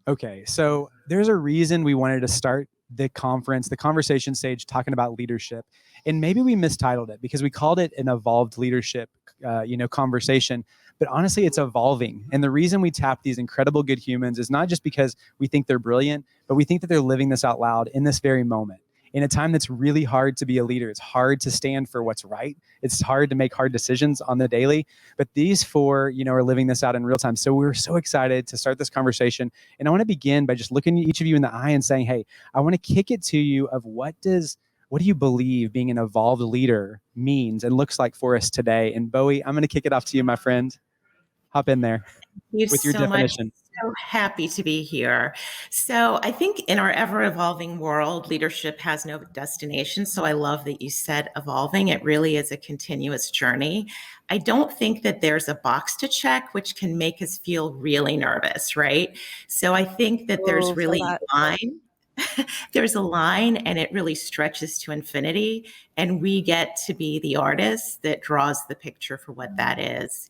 Okay, so there's a reason we wanted to start the conference, the conversation stage, talking about leadership, and maybe we mistitled it because we called it an evolved leadership, conversation. But honestly, it's evolving, and the reason we tap these incredible good humans is not just because we think they're brilliant, but we think that they're living this out loud in this very moment. In a time that's really hard to be a leader, it's hard to stand for what's right. It's hard to make hard decisions on the daily. But these four, are living this out in real time. So we're so excited to start this conversation. And I want to begin by just looking each of you in the eye and saying, hey, I want to kick it to you of what do you believe being an evolved leader means and looks like for us today? And Bowie, I'm going to kick it off to you, my friend. Hop in there with your definition. Much. So happy to be here. So I think in our ever-evolving world, leadership has no destination. So I love that you said evolving. It really is a continuous journey. I don't think that there's a box to check, which can make us feel really nervous, right? So I think that there's really a line. There's a line and it really stretches to infinity. And we get to be the artist that draws the picture for what that is.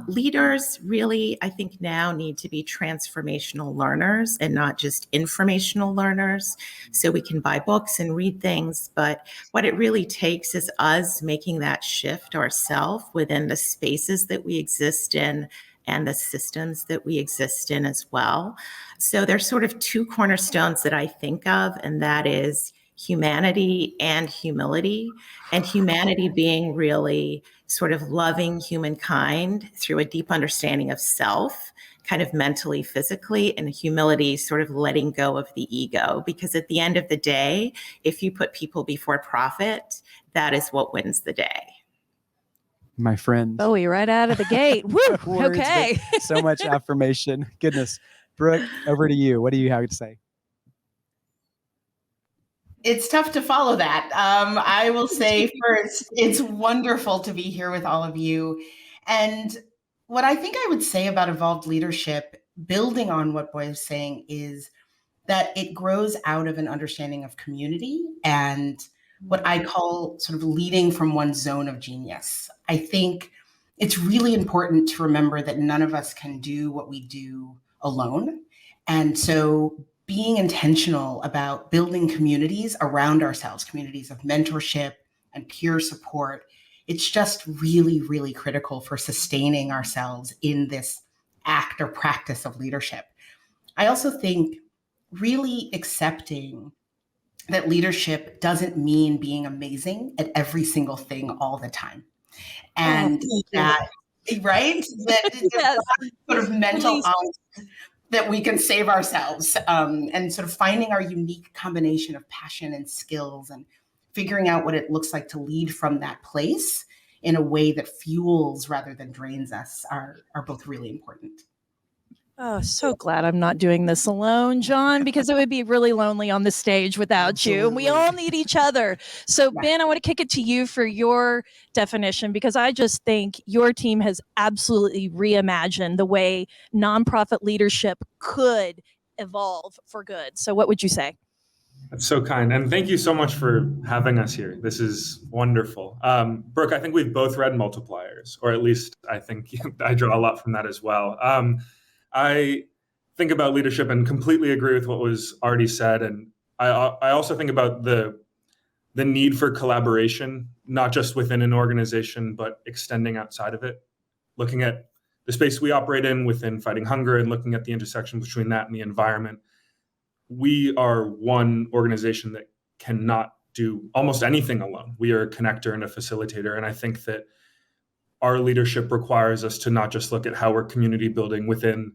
Leaders really, I think now need to be transformational learners and not just informational learners. So we can buy books and read things, but what it really takes is us making that shift ourselves within the spaces that we exist in and the systems that we exist in as well. So there's sort of two cornerstones that I think of, and that is humanity and humility, and humanity being really sort of loving humankind through a deep understanding of self, kind of mentally, physically, and humility sort of letting go of the ego. Because at the end of the day, if you put people before profit, that is what wins the day. My friend. Bowie, right out of the gate. Woo! Words, okay. So much affirmation. Goodness. Brooke, over to you. What do you have to say? It's tough to follow that. I will say first, it's wonderful to be here with all of you. And what I think I would say about evolved leadership, building on what Boy is saying, is that it grows out of an understanding of community and what I call sort of leading from one's zone of genius. I think it's really important to remember that none of us can do what we do alone. And so being intentional about building communities around ourselves, communities of mentorship and peer support, it's just really, really critical for sustaining ourselves in this act or practice of leadership. I also think really accepting that leadership doesn't mean being amazing at every single thing all the time. And that, right? That yes. Sort of mental that we can save ourselves, and sort of finding our unique combination of passion and skills and figuring out what it looks like to lead from that place in a way that fuels rather than drains us are both really important. Oh, so glad I'm not doing this alone, John, because it would be really lonely on the stage without Absolutely. You. And we all need each other. So, yeah. Ben, I want to kick it to you for your definition, because I just think your team has absolutely reimagined the way nonprofit leadership could evolve for good. So what would you say? That's so kind. And thank you so much for having us here. This is wonderful. Brooke, I think we've both read Multipliers, or at least I think I draw a lot from that as well. I think about leadership and completely agree with what was already said. And I also think about the need for collaboration, not just within an organization, but extending outside of it, looking at the space we operate in within fighting hunger and looking at the intersection between that and the environment. We are one organization that cannot do almost anything alone. We are a connector and a facilitator. And I think that our leadership requires us to not just look at how we're community building within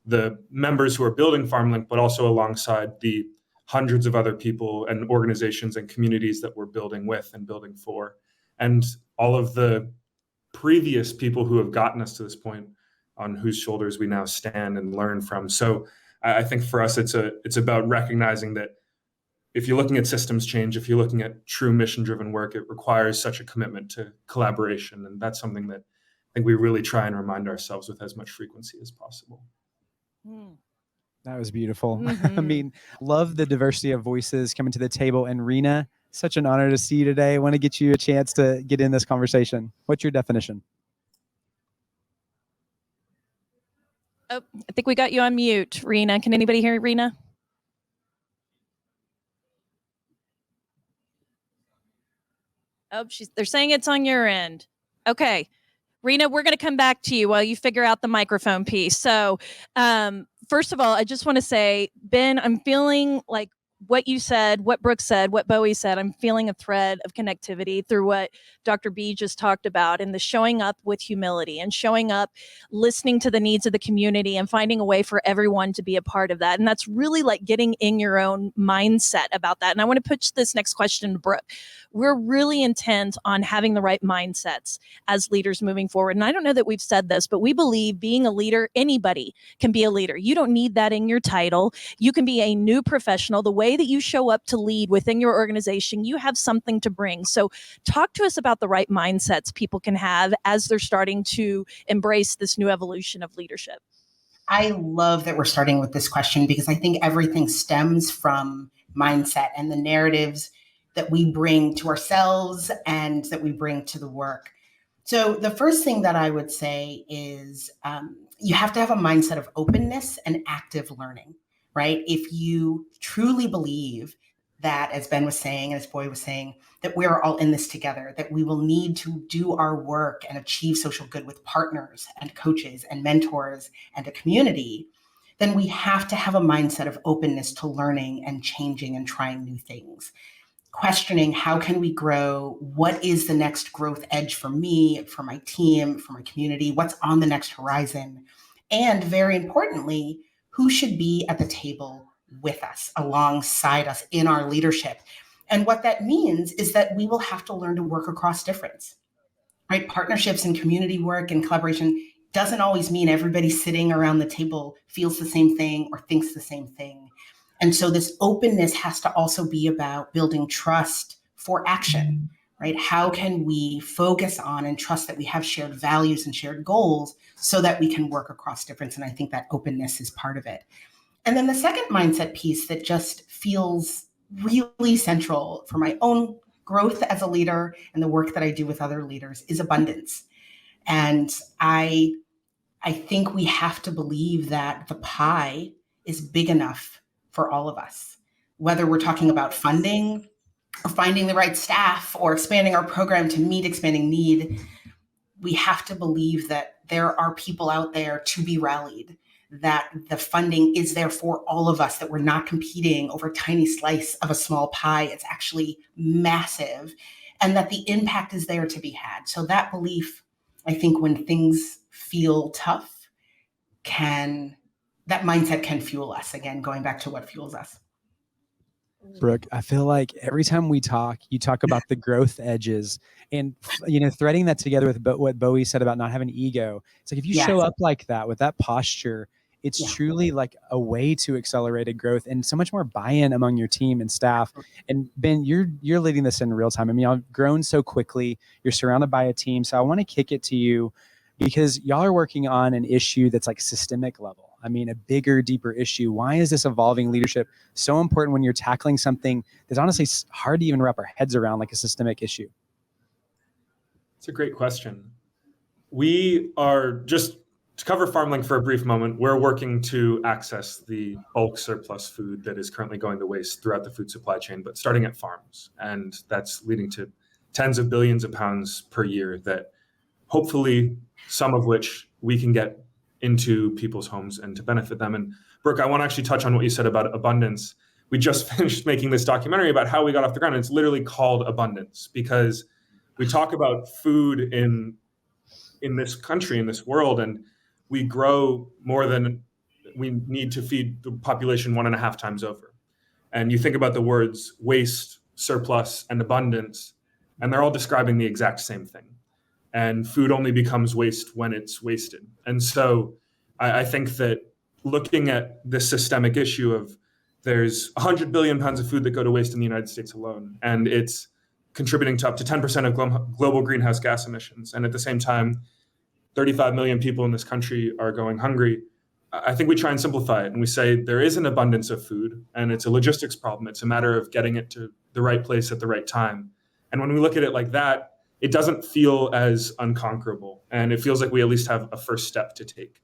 the members who are building Farmlink, but also alongside the hundreds of other people and organizations and communities that we're building with and building for. And all of the previous people who have gotten us to this point on whose shoulders we now stand and learn from. So I think for us, it's about recognizing that if you're looking at systems change, if you're looking at true mission-driven work, it requires such a commitment to collaboration. And that's something that I think we really try and remind ourselves with as much frequency as possible. That was beautiful. Mm-hmm. I mean, love the diversity of voices coming to the table. And Rena, such an honor to see you today. I want to get you a chance to get in this conversation. What's your definition? Oh, I think we got you on mute, Rena. Can anybody hear Rena? Oh, they're saying it's on your end. Okay. Rena, we're going to come back to you while you figure out the microphone piece. So, first of all, I just want to say, Ben, I'm feeling like what you said, what Brooke said, what Bowie said, I'm feeling a thread of connectivity through what Dr. B just talked about, and the showing up with humility and showing up, listening to the needs of the community and finding a way for everyone to be a part of that. And that's really like getting in your own mindset about that. And I want to pitch this next question to Brooke. We're really intent on having the right mindsets as leaders moving forward. And I don't know that we've said this, but we believe being a leader, anybody can be a leader. You don't need that in your title. You can be a new professional. The way that you show up to lead within your organization, you have something to bring. So talk to us about the right mindsets people can have as they're starting to embrace this new evolution of leadership. I love that we're starting with this question because I think everything stems from mindset and the narratives that we bring to ourselves and that we bring to the work. So the first thing that I would say is you have to have a mindset of openness and active learning, right? If you truly believe that, as Ben was saying, as Boy was saying, that we're all in this together, that we will need to do our work and achieve social good with partners and coaches and mentors and a community, then we have to have a mindset of openness to learning and changing and trying new things. Questioning how can we grow? What is the next growth edge for me, for my team, for my community? What's on the next horizon? And very importantly, who should be at the table with us, alongside us in our leadership? And what that means is that we will have to learn to work across difference, right? Partnerships and community work and collaboration doesn't always mean everybody sitting around the table feels the same thing or thinks the same thing. And so this openness has to also be about building trust for action, right? How can we focus on and trust that we have shared values and shared goals so that we can work across difference? And I think that openness is part of it. And then the second mindset piece that just feels really central for my own growth as a leader and the work that I do with other leaders is abundance. And I think we have to believe that the pie is big enough for all of us, whether we're talking about funding or finding the right staff or expanding our program to meet expanding need. We have to believe that there are people out there to be rallied, that the funding is there for all of us, that we're not competing over a tiny slice of a small pie. It's actually massive, and that the impact is there to be had. So that belief, I think when things feel tough, that mindset can fuel us. Again, going back to what fuels us. Brooke, I feel like every time we talk, you talk about the growth edges and, threading that together with what Bowie said about not having ego. It's like, if you show up like that, with that posture, it's truly like a way to accelerated growth and so much more buy-in among your team and staff. And Ben, you're leading this in real time. I mean, y'all have grown so quickly. You're surrounded by a team. So I want to kick it to you because y'all are working on an issue that's like systemic level. I mean, a bigger, deeper issue. Why is this evolving leadership so important when you're tackling something that's honestly hard to even wrap our heads around, like a systemic issue? It's a great question. We are, just to cover Farmlink for a brief moment, we're working to access the bulk surplus food that is currently going to waste throughout the food supply chain, but starting at farms. And that's leading to tens of billions of pounds per year that hopefully some of which we can get into people's homes and to benefit them. And Brooke, I want to actually touch on what you said about abundance. We just finished making this documentary about how we got off the ground. It's literally called Abundance because we talk about food in this country, in this world, and we grow more than we need to feed the population 1.5 times over. And you think about the words waste, surplus, and abundance, and they're all describing the exact same thing. And food only becomes waste when it's wasted. And so I think that looking at this systemic issue of there's 100 billion pounds of food that go to waste in the United States alone, and it's contributing to up to 10% of global greenhouse gas emissions. And at the same time, 35 million people in this country are going hungry. I think we try and simplify it and we say there is an abundance of food and it's a logistics problem. It's a matter of getting it to the right place at the right time. And when we look at it like that, it doesn't feel as unconquerable, and it feels like we at least have a first step to take.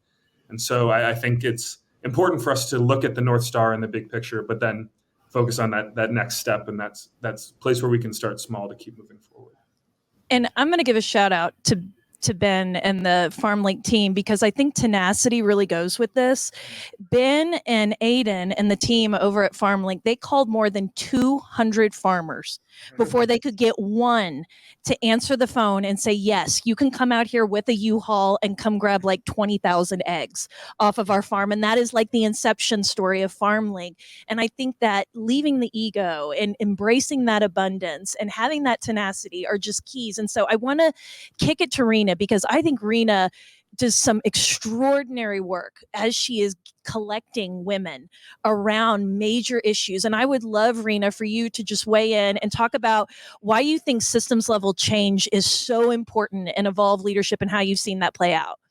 And so I think it's important for us to look at the North Star and the big picture, but then focus on that next step. And that's a place where we can start small to keep moving forward. And I'm going to give a shout out to Ben and the Farmlink team, because I think tenacity really goes with this. Ben and Aiden and the team over at Farmlink, they called more than 200 farmers before they could get one to answer the phone and say, yes, you can come out here with a U-Haul and come grab like 20,000 eggs off of our farm. And that is like the inception story of Farmlink. And I think that leaving the ego and embracing that abundance and having that tenacity are just keys. And so I want to kick it to Rena, because I think Rena does some extraordinary work as she is collecting women around major issues. And I would love, Rena, for you to just weigh in and talk about why you think systems level change is so important in evolved leadership and how you've seen that play out.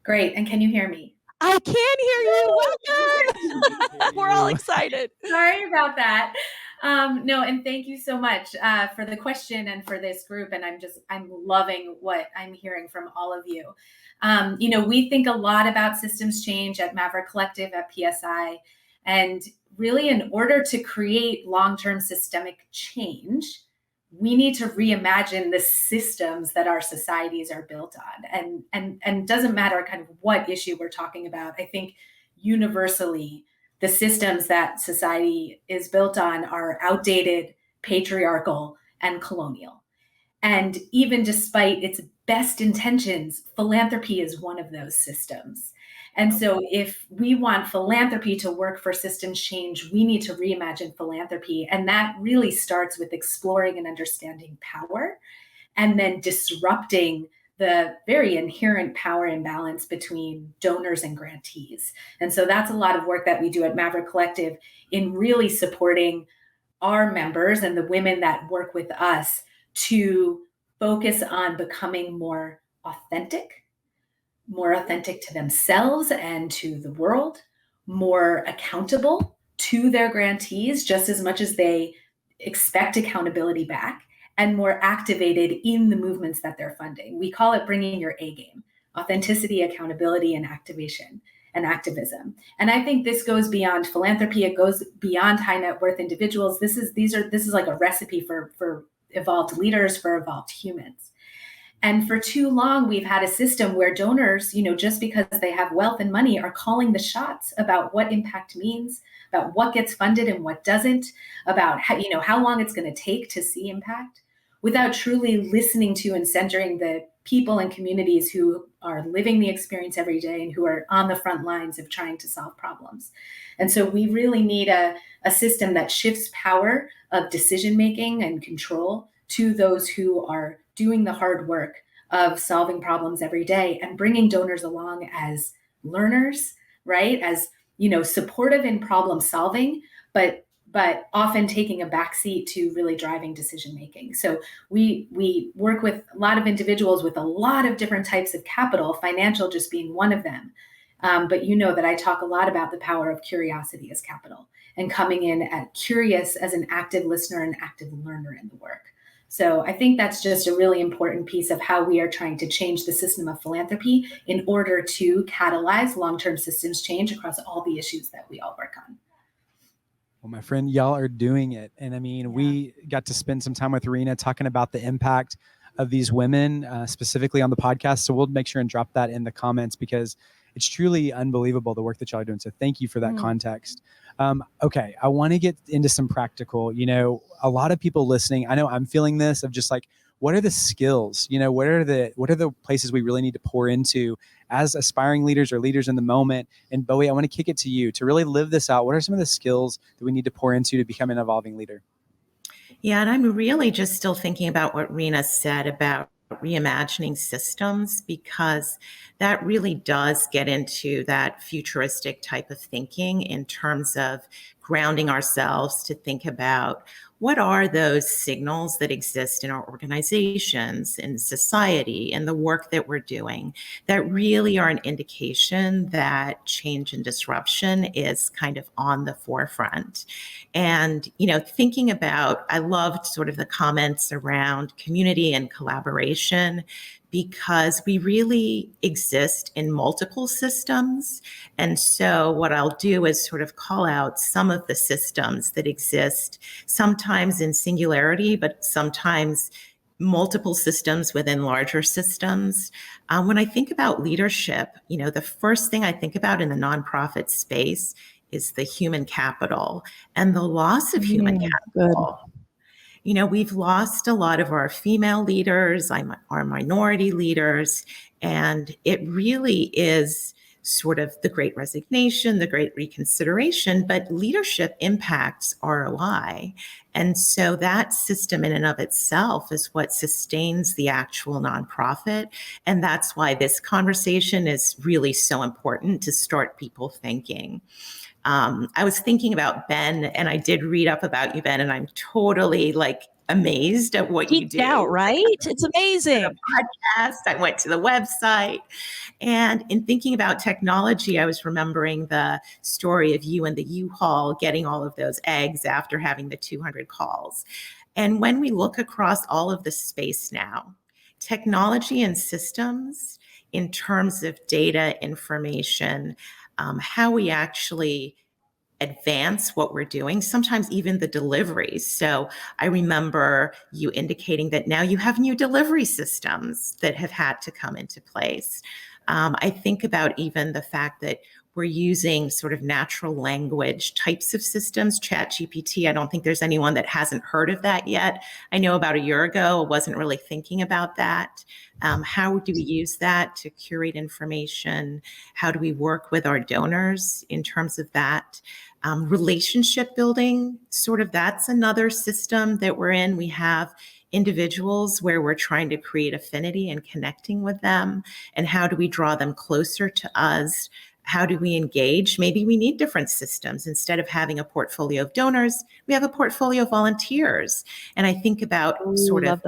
Great. And can you hear me? I can hear you. Welcome. We're all excited. Sorry about that. No, and thank you so much for the question and for this group. And I'm loving what I'm hearing from all of you. We think a lot about systems change at Maverick Collective, at PSI, and really in order to create long-term systemic change, we need to reimagine the systems that our societies are built on. And doesn't matter kind of what issue we're talking about. I think universally, the systems that society is built on are outdated, patriarchal, and colonial. And even despite its best intentions, philanthropy is one of those systems. And so if we want philanthropy to work for systems change, we need to reimagine philanthropy. And that really starts with exploring and understanding power, and then disrupting the very inherent power imbalance between donors and grantees. And so that's a lot of work that we do at Maverick Collective in really supporting our members and the women that work with us to focus on becoming more authentic to themselves and to the world, more accountable to their grantees, just as much as they expect accountability back, and more activated in the movements that they're funding. We call it bringing your A game: authenticity, accountability, and activation and activism. And I think this goes beyond philanthropy. It goes beyond high net worth individuals. This is like a recipe for evolved leaders, for evolved humans. And for too long, we've had a system where donors, just because they have wealth and money, are calling the shots about what impact means, about what gets funded and what doesn't, about how long it's going to take to see impact, without truly listening to and centering the people and communities who are living the experience every day and who are on the front lines of trying to solve problems. And so we really need a system that shifts power of decision-making and control to those who are doing the hard work of solving problems every day, and bringing donors along as learners, right? As, supportive in problem solving, but often taking a backseat to really driving decision-making. So we work with a lot of individuals with a lot of different types of capital, financial just being one of them. But that I talk a lot about the power of curiosity as capital, and coming in at curious as an active listener and active learner in the work. So I think that's just a really important piece of how we are trying to change the system of philanthropy in order to catalyze long-term systems change across all the issues that we all work on. Well, my friend, y'all are doing it. And we got to spend some time with Rena talking about the impact of these women, specifically on the podcast. So we'll make sure and drop that in the comments, because it's truly unbelievable, the work that y'all are doing. So thank you for that context. Okay, I want to get into some practical, a lot of people listening, I know I'm feeling this, of just like, what are the skills? What are the places we really need to pour into as aspiring leaders or leaders in the moment? And Bowie, I want to kick it to you to really live this out. What are some of the skills that we need to pour into to become an evolving leader? Yeah, and I'm really just still thinking about what Rena said about reimagining systems, because that really does get into that futuristic type of thinking in terms of grounding ourselves to think about what are those signals that exist in our organizations, in society, and the work that we're doing that really are an indication that change and disruption is kind of on the forefront. And, thinking about, I loved sort of the comments around community and collaboration, because we really exist in multiple systems. And so what I'll do is sort of call out some of the systems that exist, sometimes in singularity, but sometimes multiple systems within larger systems. When I think about leadership, the first thing I think about in the nonprofit space is the human capital and the loss of human capital. We've lost a lot of our female leaders, our minority leaders, and it really is sort of the Great Resignation, the Great Reconsideration, but leadership impacts ROI. And so that system in and of itself is what sustains the actual nonprofit. And that's why this conversation is really so important to start people thinking. I was thinking about Ben, and I did read up about you, Ben, and I'm totally amazed at what you do. Out, right? It's amazing. Podcast. I went to the website, and in thinking about technology, I was remembering the story of you and the U-Haul getting all of those eggs after having the 200 calls. And when we look across all of the space now, technology and systems in terms of data, information, how we actually advance what we're doing, sometimes even the deliveries. So I remember you indicating that now you have new delivery systems that have had to come into place. I think about even the fact that we're using sort of natural language types of systems, ChatGPT. I don't think there's anyone that hasn't heard of that yet. I know about a year ago, I wasn't really thinking about that. How do we use that to curate information? How do we work with our donors in terms of that? Relationship building, sort of that's another system that we're in. We have individuals where we're trying to create affinity and connecting with them. And how do we draw them closer to us? How do we engage? Maybe we need different systems. Instead of having a portfolio of donors, we have a portfolio of volunteers. And I think about sort of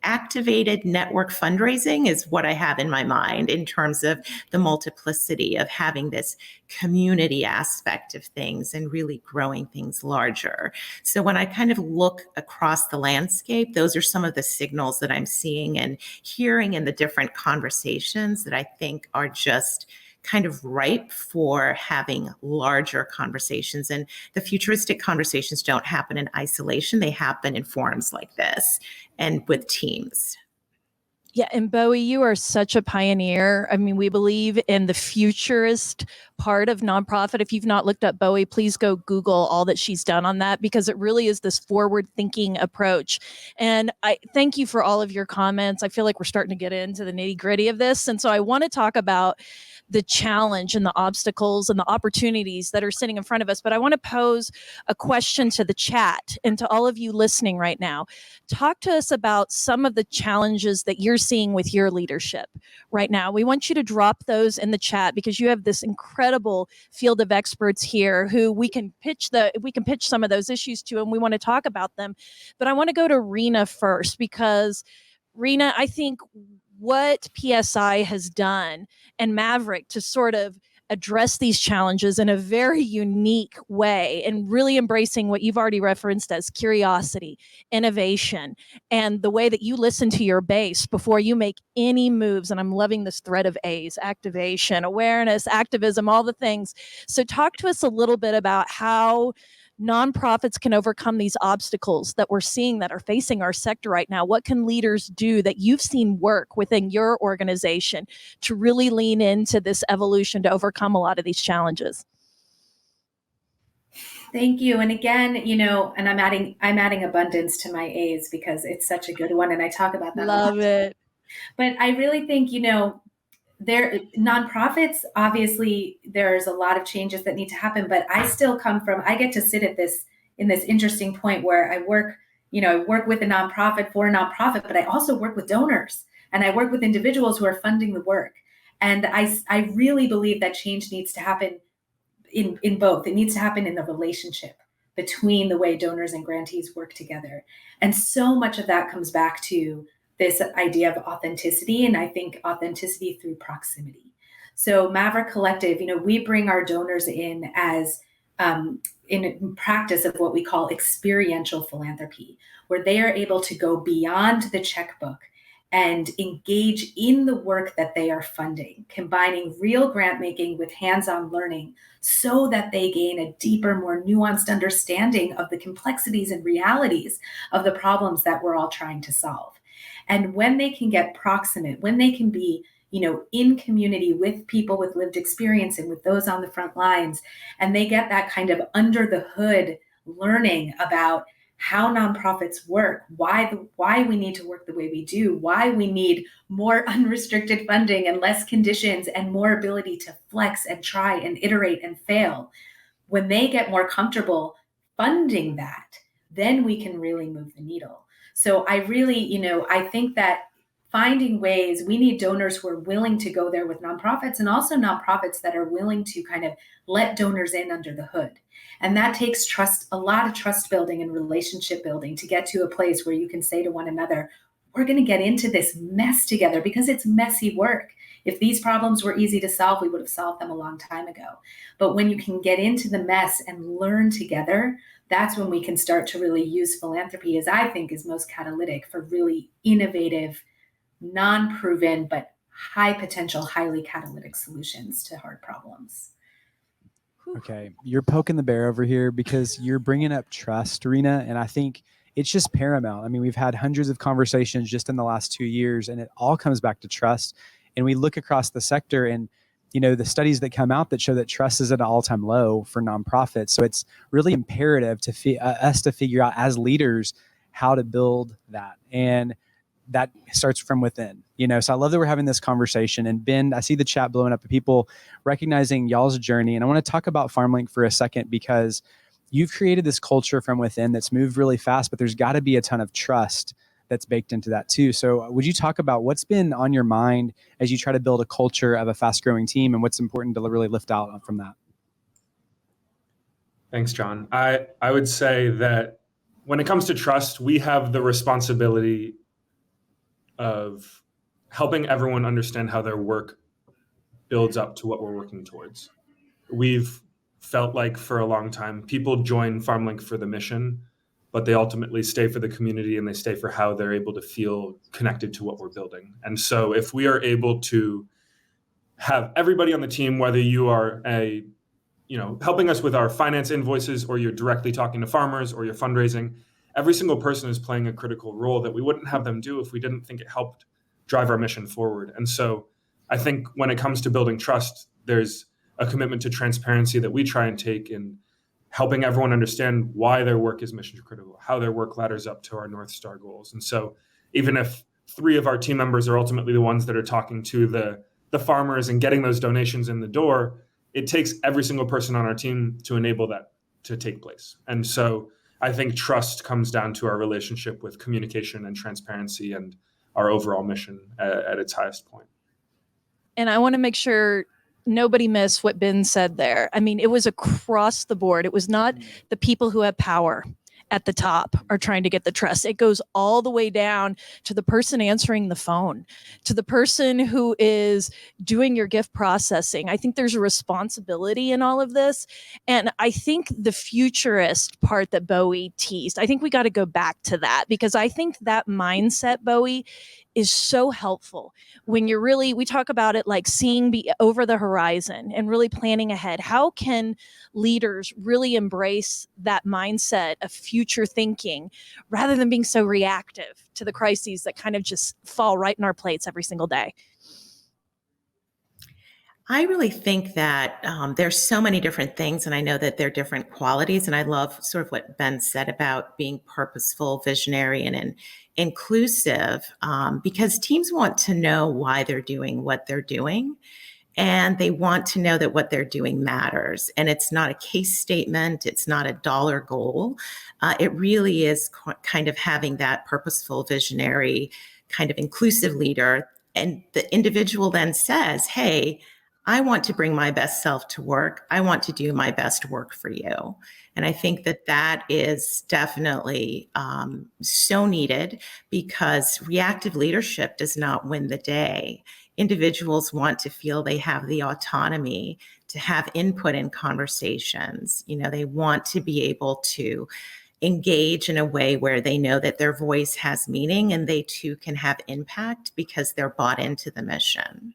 activated network fundraising is what I have in my mind in terms of the multiplicity of having this community aspect of things and really growing things larger. So when I kind of look across the landscape, those are some of the signals that I'm seeing and hearing in the different conversations that I think are just kind of ripe for having larger conversations. And the futuristic conversations don't happen in isolation. They happen in forums like this and with teams. Yeah, and Bowie, you are such a pioneer. I mean, we believe in the futurist part of nonprofit. If you've not looked up Bowie, please go Google all that she's done on that, because it really is this forward-thinking approach. And I thank you for all of your comments. I feel like we're starting to get into the nitty-gritty of this. And so I want to talk about the challenge and the obstacles and the opportunities that are sitting in front of us. But I want to pose a question to the chat and to all of you listening right now. Talk to us about some of the challenges that you're seeing with your leadership right now. We want you to drop those in the chat, because you have this incredible field of experts here who we can pitch some of those issues to, and we want to talk about them. But I want to go to Rena first, because Rena, I think what PSI has done and Maverick to sort of address these challenges in a very unique way, and really embracing what you've already referenced as curiosity, innovation, and the way that you listen to your base before you make any moves. And I'm loving this thread of A's: activation, awareness, activism, all the things. So talk to us a little bit about how nonprofits can overcome these obstacles that we're seeing that are facing our sector right now. What can leaders do that you've seen work within your organization to really lean into this evolution to overcome a lot of these challenges? Thank you. And again, and I'm adding abundance to my A's because it's such a good one. And I talk about that. Love it. But I really think, nonprofits, obviously there's a lot of changes that need to happen, but I get to sit in this interesting point where I work with a nonprofit for a nonprofit, but I also work with donors and I work with individuals who are funding the work. And I really believe that change needs to happen in both. It needs to happen in the relationship between the way donors and grantees work together. And so much of that comes back to this idea of authenticity, and I think authenticity through proximity. So Maverick Collective, we bring our donors in as in practice of what we call experiential philanthropy, where they are able to go beyond the checkbook and engage in the work that they are funding, combining real grant making with hands-on learning so that they gain a deeper, more nuanced understanding of the complexities and realities of the problems that we're all trying to solve. And when they can get proximate, when they can be, in community with people with lived experience and with those on the front lines, and they get that kind of under the hood learning about how nonprofits work, why we need to work the way we do, why we need more unrestricted funding and less conditions and more ability to flex and try and iterate and fail. When they get more comfortable funding that, then we can really move the needle. So I really, I think that finding ways, we need donors who are willing to go there with nonprofits, and also nonprofits that are willing to kind of let donors in under the hood. And that takes trust, a lot of trust building and relationship building to get to a place where you can say to one another, we're going to get into this mess together, because it's messy work. If these problems were easy to solve, we would have solved them a long time ago. But when you can get into the mess and learn together, that's when we can start to really use philanthropy, as I think is most catalytic for really innovative, non-proven, but high potential, highly catalytic solutions to hard problems. Okay, you're poking the bear over here because you're bringing up trust, Rena, and I think it's just paramount. I mean, we've had hundreds of conversations just in the last 2 years, and it all comes back to trust. And we look across the sector, and the studies that come out that show that trust is at an all-time low for nonprofits. So it's really imperative to us to figure out as leaders how to build that, and that starts from within. So I love that we're having this conversation. And Ben, I see the chat blowing up of people recognizing y'all's journey. And I want to talk about Farmlink for a second, because you've created this culture from within that's moved really fast, but there's got to be a ton of trust that's baked into that too. So would you talk about what's been on your mind as you try to build a culture of a fast growing team, and what's important to really lift out from that? Thanks, John. I would say that when it comes to trust, we have the responsibility of helping everyone understand how their work builds up to what we're working towards. We've felt like for a long time, people join Farmlink for the mission, but they ultimately stay for the community, and they stay for how they're able to feel connected to what we're building. And so if we are able to have everybody on the team, whether you are helping us with our finance invoices, or you're directly talking to farmers, or you're fundraising, every single person is playing a critical role that we wouldn't have them do if we didn't think it helped drive our mission forward. And so I think when it comes to building trust, there's a commitment to transparency that we try and take in helping everyone understand why their work is mission critical, how their work ladders up to our North Star goals. And so even if 3 of our team members are ultimately the ones that are talking to the farmers and getting those donations in the door, it takes every single person on our team to enable that to take place. And so I think trust comes down to our relationship with communication and transparency and our overall mission at its highest point. And I want to make sure nobody missed what Ben said there. I mean, it was across the board. It was not the people who have power at the top are trying to get the trust. It goes all the way down to the person answering the phone, to the person who is doing your gift processing. I think there's a responsibility in all of this. And I think the futurist part that Bowie teased, I think we got to go back to that, because I think that mindset, Bowie, is so helpful when you're really, we talk about it like seeing over the horizon and really planning ahead. How can leaders really embrace that mindset of future thinking rather than being so reactive to the crises that kind of just fall right in our plates every single day? I really think that there's so many different things, and I know that they're different qualities. And I love sort of what Ben said about being purposeful, visionary, and inclusive, because teams want to know why they're doing what they're doing. And they want to know that what they're doing matters. And it's not a case statement. It's not a dollar goal. It really is kind of having that purposeful, visionary, kind of inclusive leader. And the individual then says, hey, I want to bring my best self to work. I want to do my best work for you. And I think that that is definitely so needed, because reactive leadership does not win the day. Individuals want to feel they have the autonomy to have input in conversations. They want to be able to engage in a way where they know that their voice has meaning and they too can have impact because they're bought into the mission.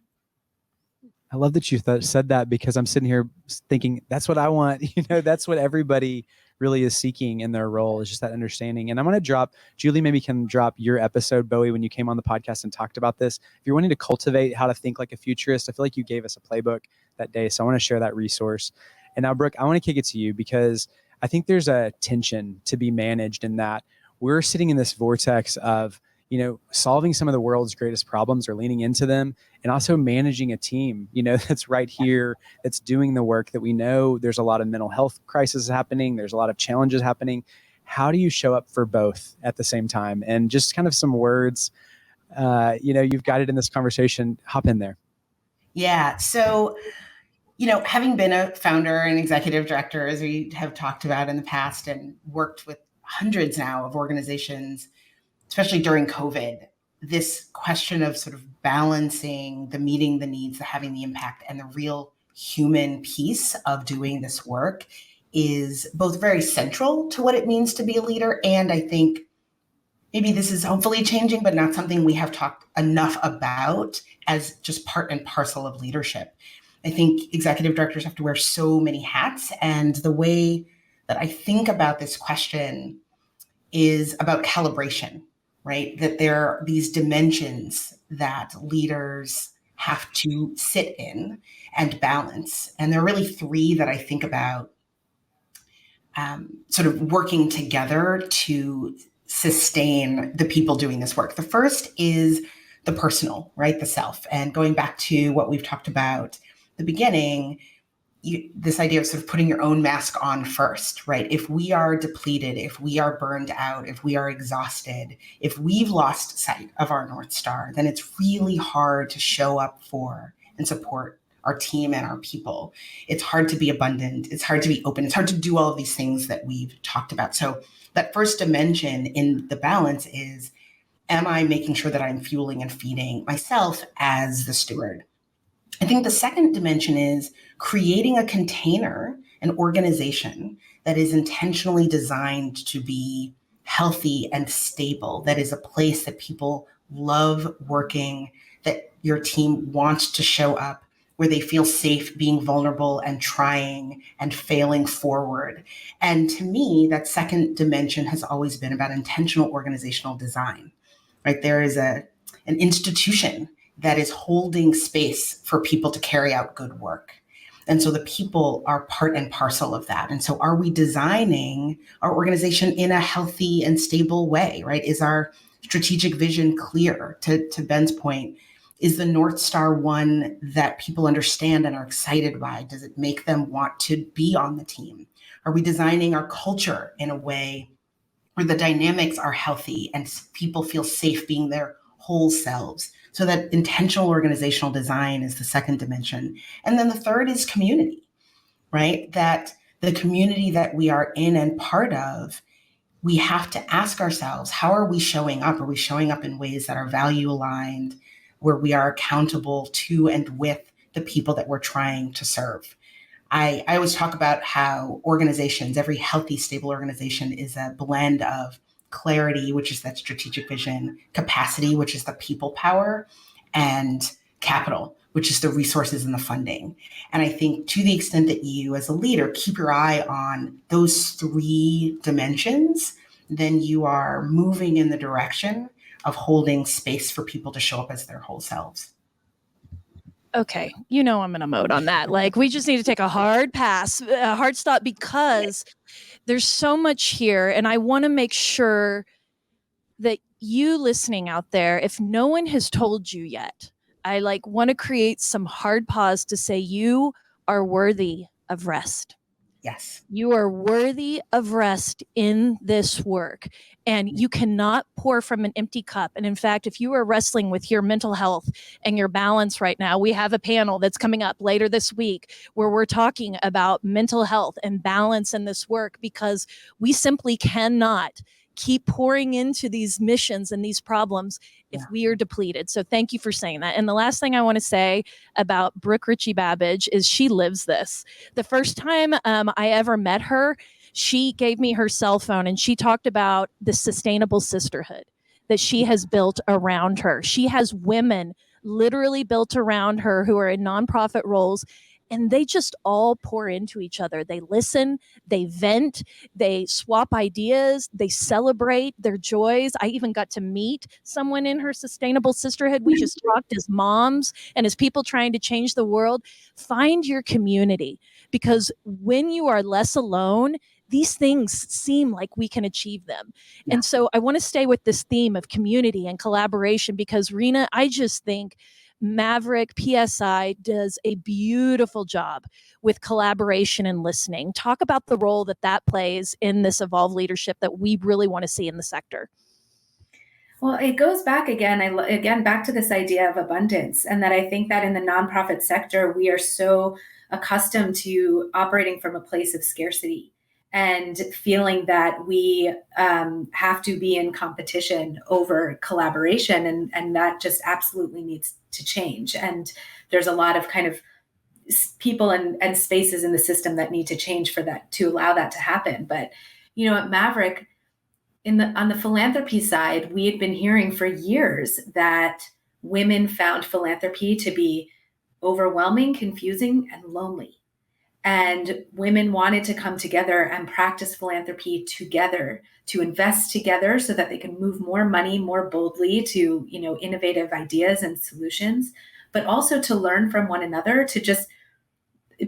I love that you said that, because I'm sitting here thinking that's what I want. That's what everybody really is seeking in their role, is just that understanding. And I'm going to drop, Julie maybe can drop your episode, Bowie, when you came on the podcast and talked about this. If you're wanting to cultivate how to think like a futurist, I feel like you gave us a playbook that day. So I want to share that resource. And now, Brooke, I want to kick it to you, because I think there's a tension to be managed in that we're sitting in this vortex of, solving some of the world's greatest problems or leaning into them, and also managing a team, that's right here, that's doing the work that we know there's a lot of mental health crises happening. There's a lot of challenges happening. How do you show up for both at the same time? And just kind of some words, you've guided in this conversation, hop in there. Yeah. So, having been a founder and executive director, as we have talked about in the past, and worked with hundreds now of organizations, especially during COVID, this question of sort of balancing the meeting the needs, the having the impact, and the real human piece of doing this work is both very central to what it means to be a leader. And I think maybe this is hopefully changing, but not something we have talked enough about as just part and parcel of leadership. I think executive directors have to wear so many hats. And the way that I think about this question is about calibration, right? That there are these dimensions that leaders have to sit in and balance. And there are really three that I think about sort of working together to sustain the people doing this work. The first is the personal, right? The self. And going back to what we've talked about at the beginning, this idea of sort of putting your own mask on first, right? If we are depleted, if we are burned out, if we are exhausted, if we've lost sight of our North Star, then it's really hard to show up for and support our team and our people. It's hard to be abundant. It's hard to be open. It's hard to do all of these things that we've talked about. So that first dimension in the balance is, am I making sure that I'm fueling and feeding myself as the steward? I think the second dimension is creating a container, an organization that is intentionally designed to be healthy and stable, that is a place that people love working, that your team wants to show up, where they feel safe being vulnerable and trying and failing forward. And to me, that second dimension has always been about intentional organizational design, right? There is an institution that is holding space for people to carry out good work. And so the people are part and parcel of that. And so are we designing our organization in a healthy and stable way, right? Is our strategic vision clear? To Ben's point, is the North Star one that people understand and are excited by? Does it make them want to be on the team? Are we designing our culture in a way where the dynamics are healthy and people feel safe being their whole selves? So that intentional organizational design is the second dimension. And then the third is community, right? That the community that we are in and part of, we have to ask ourselves, how are we showing up? Are we showing up in ways that are value aligned, where we are accountable to and with the people that we're trying to serve? I always talk about how organizations, every healthy, stable organization, is a blend of clarity, which is that strategic vision, capacity, which is the people power, and capital, which is the resources and the funding. And I think to the extent that you as a leader keep your eye on those three dimensions, then you are moving in the direction of holding space for people to show up as their whole selves. Okay, I'm in a mode on that. Like, we just need to take a hard pass, a hard stop, because there's so much here. And I want to make sure that you listening out there, if no one has told you yet, I want to create some hard pause to say you are worthy of rest. Yes. You are worthy of rest in this work, and you cannot pour from an empty cup. And in fact, if you are wrestling with your mental health and your balance right now, we have a panel that's coming up later this week where we're talking about mental health and balance in this work, because we simply cannot keep pouring into these missions and these problems if we are depleted. So thank you for saying that. And the last thing I want to say about Brooke Richie-Babbage is she lives this. The first time I ever met her, She gave me her cell phone and she talked about the sustainable sisterhood that she has built around her. She has women literally built around her who are in nonprofit roles, and they just all pour into each other. They listen, they vent, they swap ideas, they celebrate their joys. I even got to meet someone in her sustainable sisterhood. We just talked as moms and as people trying to change the world. Find your community, because when you are less alone, these things seem like we can achieve them. Yeah. And so I want to stay with this theme of community and collaboration, because Rena, I just think Maverick PSI does a beautiful job with collaboration and listening. Talk about the role that plays in this evolved leadership that we really want to see in the sector. Well, it goes back again back to this idea of abundance, and that I think that in the nonprofit sector, we are so accustomed to operating from a place of scarcity and feeling that we have to be in competition over collaboration, and that just absolutely needs to change. And there's a lot of kind of people and spaces in the system that need to change for that, to allow that to happen. But, you know, at Maverick, on the philanthropy side, we had been hearing for years that women found philanthropy to be overwhelming, confusing, and lonely. And women wanted to come together and practice philanthropy together, to invest together so that they can move more money more boldly to, you know, innovative ideas and solutions, but also to learn from one another, to just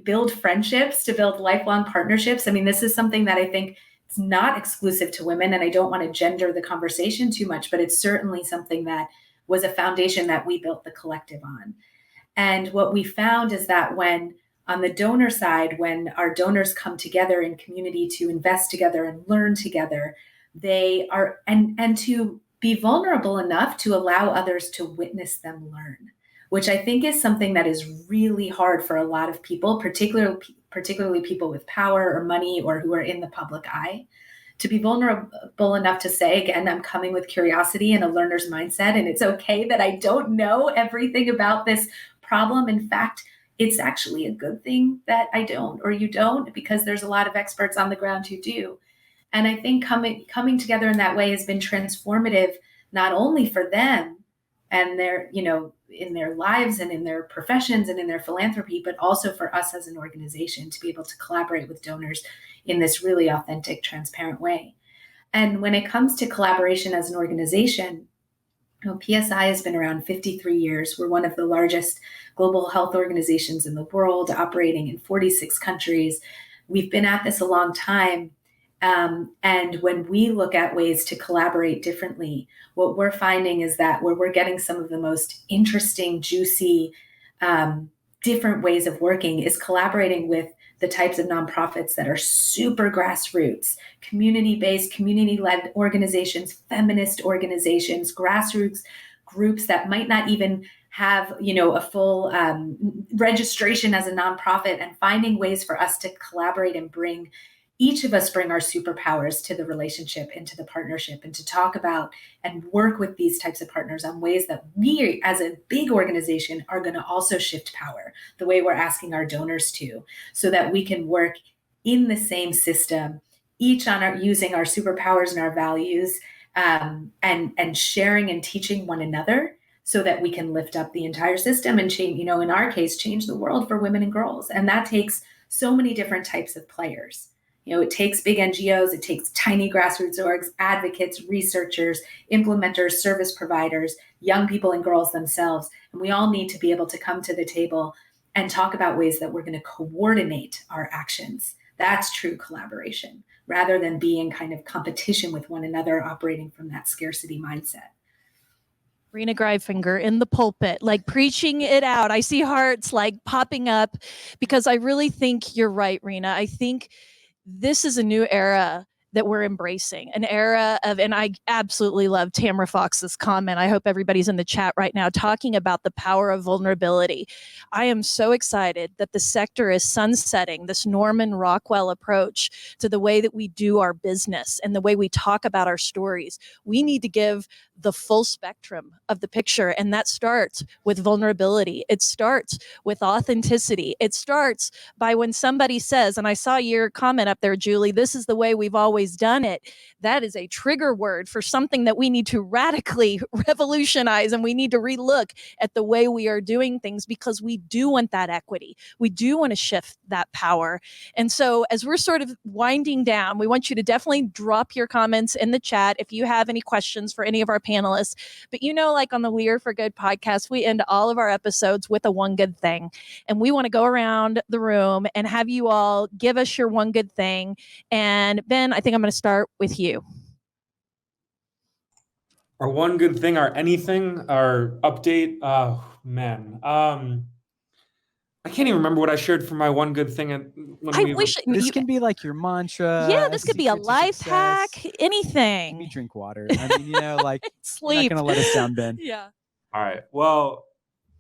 build friendships, to build lifelong partnerships. I mean, this is something that I think it's not exclusive to women, and I don't want to gender the conversation too much, but it's certainly something that was a foundation that we built the collective on. And what we found is that when on the donor side, when our donors come together in community to invest together and learn together, they are, and to be vulnerable enough to allow others to witness them learn, which I think is something that is really hard for a lot of people, particularly people with power or money or who are in the public eye, to be vulnerable enough to say, again, I'm coming with curiosity and a learner's mindset, and it's okay that I don't know everything about this problem. In fact, it's actually a good thing that I don't, or you don't, because there's a lot of experts on the ground who do. And I think coming together in that way has been transformative, not only for them and their, you know, in their lives and in their professions and in their philanthropy, but also for us as an organization to be able to collaborate with donors in this really authentic, transparent way. And when it comes to collaboration as an organization, you know, PSI has been around 53 years. We're one of the largest global health organizations in the world, operating in 46 countries. We've been at this a long time. And when we look at ways to collaborate differently, what we're finding is that where we're getting some of the most interesting, juicy, different ways of working is collaborating with the types of nonprofits that are super grassroots, community-based, community-led organizations, feminist organizations, grassroots groups that might not even have, you know, a full registration as a nonprofit, and finding ways for us to collaborate and each of us bring our superpowers to the relationship and to the partnership, and to talk about and work with these types of partners on ways that we as a big organization are going to also shift power the way we're asking our donors to, so that we can work in the same system, each on using our superpowers and our values, and sharing and teaching one another, so that we can lift up the entire system and change, you know, in our case, change the world for women and girls. And that takes so many different types of players. You know, it takes big NGOs, it takes tiny grassroots orgs, advocates, researchers, implementers, service providers, young people and girls themselves. And we all need to be able to come to the table and talk about ways that we're going to coordinate our actions. That's true collaboration, rather than being kind of competition with one another, operating from that scarcity mindset. Rena Greifinger in the pulpit, like preaching it out. I see hearts like popping up, because I really think you're right, Rena. I think this is a new era that we're embracing, an era of, and I absolutely love Tamara Fox's comment. I hope everybody's in the chat right now talking about the power of vulnerability. I am so excited that the sector is sunsetting this Norman Rockwell approach to the way that we do our business and the way we talk about our stories. We need to give the full spectrum of the picture. And that starts with vulnerability. It starts with authenticity. It starts by when somebody says, and I saw your comment up there, Julie, this is the way we've always done it. That is a trigger word for something that we need to radically revolutionize, and we need to relook at the way we are doing things, because we do want that equity. We do want to shift that power. And so as we're sort of winding down, we want you to definitely drop your comments in the chat if you have any questions for any of our panelists. But like on the We Are for Good podcast, we end all of our episodes with a one good thing. And we want to go around the room and have you all give us your one good thing. And Ben, I think I'm going to start with you. Our one good thing, our anything, our update. Oh man. I can't even remember what I shared for my one good thing. This can be like your mantra. Yeah, this could be a life hack, anything. Maybe drink water. I mean, like sleep. You're not going to let us down, Ben. Yeah. All right. Well,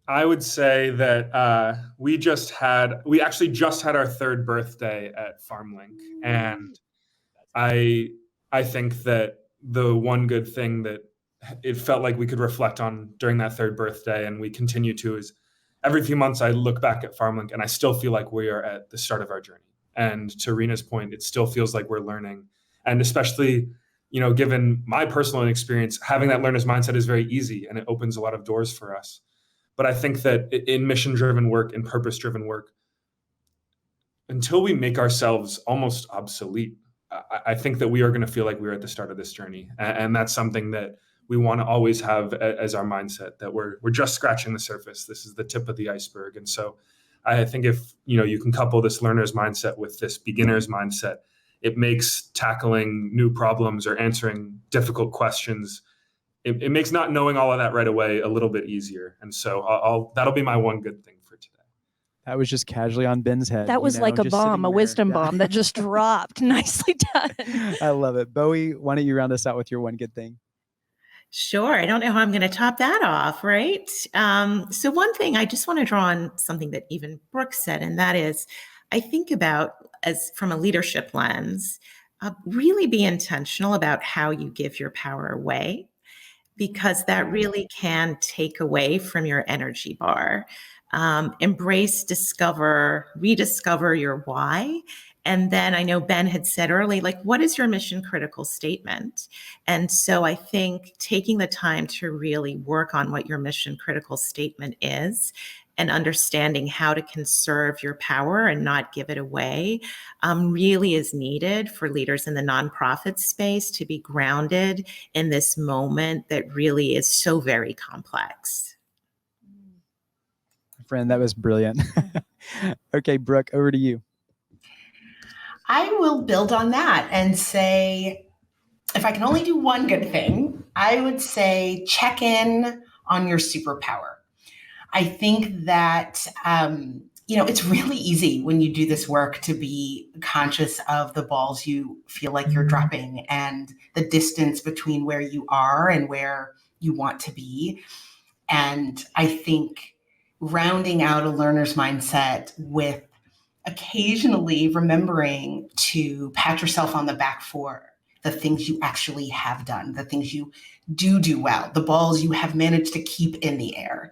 I would say that we actually just had our third birthday at Farmlink, and I think that the one good thing that it felt like we could reflect on during that third birthday, and we continue to, is every few months I look back at Farmlink and I still feel like we are at the start of our journey. And to Rena's point, it still feels like we're learning. And especially, given my personal experience, having that learner's mindset is very easy and it opens a lot of doors for us. But I think that in mission-driven work, in purpose-driven work, until we make ourselves almost obsolete, I think that we are going to feel like we're at the start of this journey. And that's something that we want to always have as our mindset, that we're just scratching the surface. This is the tip of the iceberg. And so I think if you can couple this learner's mindset with this beginner's mindset, it makes tackling new problems or answering difficult questions, it makes not knowing all of that right away a little bit easier. And so that'll be my one good thing for today. That was just casually on Ben's head. That was like a bomb, a wisdom bomb that just dropped. Nicely done. I love it. Bowie, why don't you round us out with your one good thing? Sure. I don't know how I'm going to top that off, right? So one thing, I just want to draw on something that even Brooke said, and that is, I think about, as from a leadership lens, really be intentional about how you give your power away, because that really can take away from your energy bar. Embrace, discover, rediscover your why. And then I know Ben had said early, what is your mission critical statement? And so I think taking the time to really work on what your mission critical statement is and understanding how to conserve your power and not give it away really is needed for leaders in the nonprofit space to be grounded in this moment that really is so very complex. Friend, that was brilliant. Okay, Brooke, over to you. I will build on that and say, if I can only do one good thing, I would say check in on your superpower. I think that, it's really easy when you do this work to be conscious of the balls you feel like you're dropping and the distance between where you are and where you want to be. And I think rounding out a learner's mindset with occasionally remembering to pat yourself on the back for the things you actually have done, the things you do well, the balls you have managed to keep in the air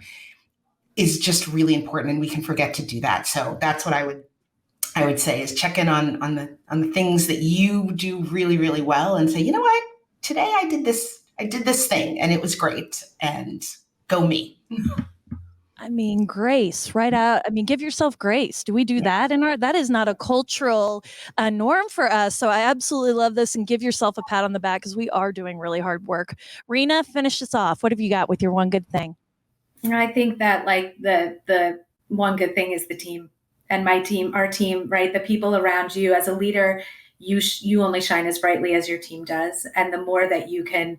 is just really important. And we can forget to do that. So that's what I would say is check in on the things that you do really, really well and say, you know what, today I did this thing and it was great, and go me. I mean, grace, right out. I mean, give yourself grace. Do we do that in that is not a cultural norm for us. So I absolutely love this, and give yourself a pat on the back because we are doing really hard work. Rena, finish us off. What have you got with your one good thing? I think that the one good thing is the team, and my team, our team, right? The people around you. As a leader, you only shine as brightly as your team does. And the more that you can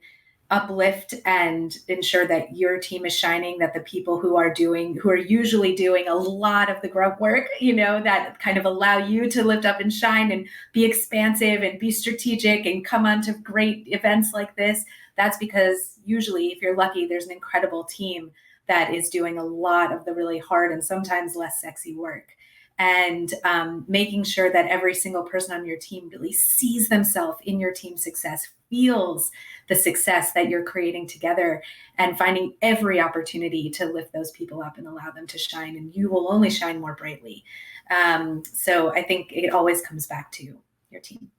uplift and ensure that your team is shining, that the people who are usually doing a lot of the grunt work, that kind of allow you to lift up and shine and be expansive and be strategic and come onto great events like this. That's because usually, if you're lucky, there's an incredible team that is doing a lot of the really hard and sometimes less sexy work. and making sure that every single person on your team really sees themselves in your team's success, feels the success that you're creating together, and finding every opportunity to lift those people up and allow them to shine, and you will only shine more brightly. So I think it always comes back to your team.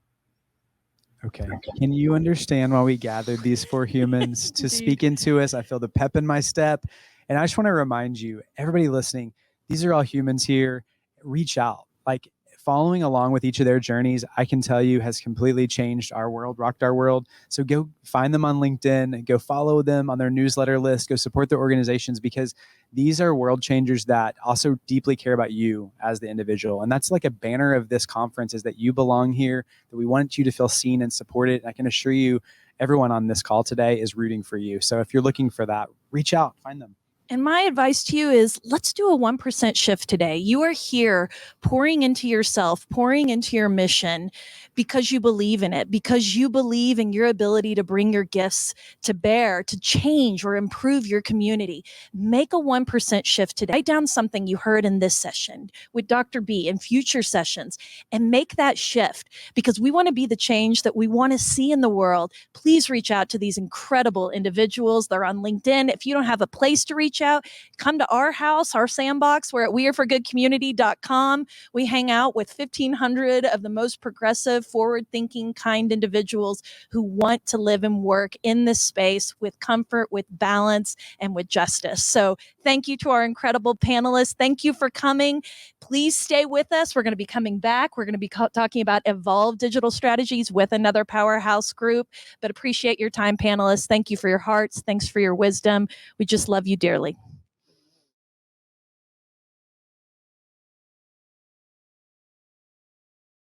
Okay. Can you understand why we gathered these four humans to speak into us? I feel the pep in my step. And I just want to remind you, everybody listening, these are all humans here. Reach out. Like, following along with each of their journeys, I can tell you, has completely changed our world, rocked our world. So go find them on LinkedIn, go follow them on their newsletter list, go support their organizations, because these are world changers that also deeply care about you as the individual. And that's like a banner of this conference, is that you belong here, that we want you to feel seen and supported. I can assure you, everyone on this call today is rooting for you. So if you're looking for that, reach out, find them. And my advice to you is, let's do a 1% shift today. You are here pouring into yourself, pouring into your mission because you believe in it, because you believe in your ability to bring your gifts to bear, to change or improve your community. Make a 1% shift today. Write down something you heard in this session with Dr. B and future sessions, and make that shift, because we want to be the change that we want to see in the world. Please reach out to these incredible individuals. They're on LinkedIn. If you don't have a place to reach out, come to our house, our sandbox. We're at weareforgoodcommunity.com. We hang out with 1,500 of the most progressive, forward-thinking, kind individuals who want to live and work in this space with comfort, with balance, and with justice. So thank you to our incredible panelists. Thank you for coming. Please stay with us. We're going to be coming back. We're going to be talking about evolved digital strategies with another powerhouse group. But appreciate your time, panelists. Thank you for your hearts. Thanks for your wisdom. We just love you dearly.